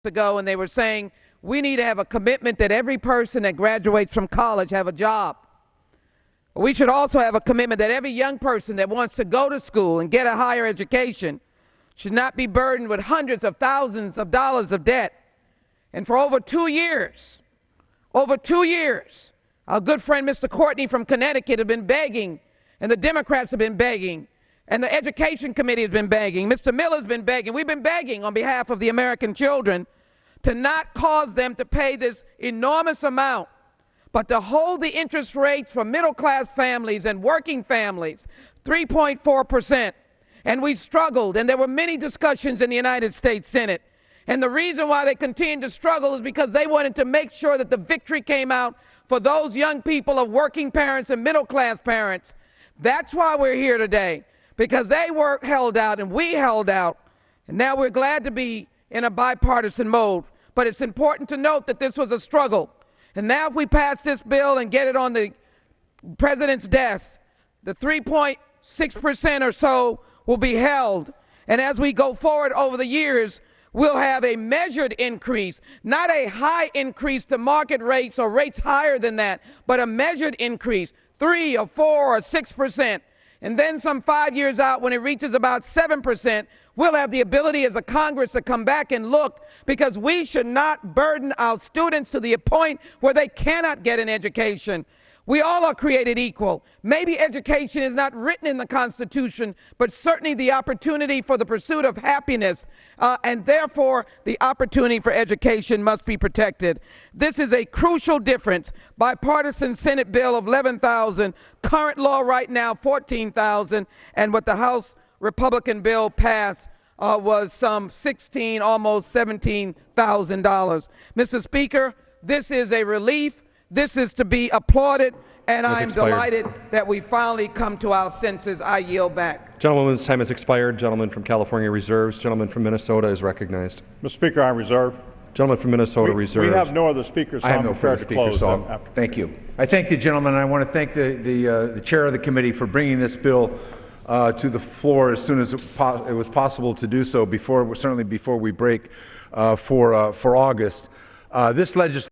ago, and they were saying we need to have a commitment that every person that graduates from college have a job. We should also have a commitment that every young person that wants to go to school and get a higher education should not be burdened with hundreds of thousands of dollars of debt. And for over 2 years, our good friend Mr. Courtney from Connecticut has been begging, and the Democrats have been begging, and the Education Committee has been begging, Mr. Miller's been begging, we've been begging on behalf of the American children to not cause them to pay this enormous amount, but to hold the interest rates for middle-class families and working families, 3.4%. And we struggled, and there were many discussions in the United States Senate. And the reason why they continued to struggle is because they wanted to make sure that the victory came out for those young people of working parents and middle-class parents. That's why we're here today, because they were held out and we held out. And now we're glad to be in a bipartisan mode. But it's important to note that this was a struggle. And now if we pass this bill and get it on the president's desk, the 3.6% or so will be held. And as we go forward over the years, we'll have a measured increase, not a high increase to market rates or rates higher than that, but a measured increase, 3 or 4 or 6%. And then some 5 years out, when it reaches about 7%, we'll have the ability as a Congress to come back and look, because we should not burden our students to the point where they cannot get an education. We all are created equal. Maybe education is not written in the Constitution, but certainly the opportunity for the pursuit of happiness, and therefore the opportunity for education must be protected. This is a crucial difference. Bipartisan Senate bill of 11,000, current law right now 14,000, and what the House Republican bill passed was some $16,000, almost $17,000. Mr. Speaker, this is a relief. This is to be applauded, and I'm delighted that we finally come to our senses. I yield back. Gentleman's time has expired. Gentleman from California reserves. Gentleman from Minnesota is recognized. Mr. Speaker, I reserve. Gentleman from Minnesota reserves. We have no other speakers, so I have no further speakers, so thank you. I thank the gentleman, and I want to thank the chair of the committee for bringing this bill to the floor as soon as it was possible to do so, certainly before we break for August. This legislation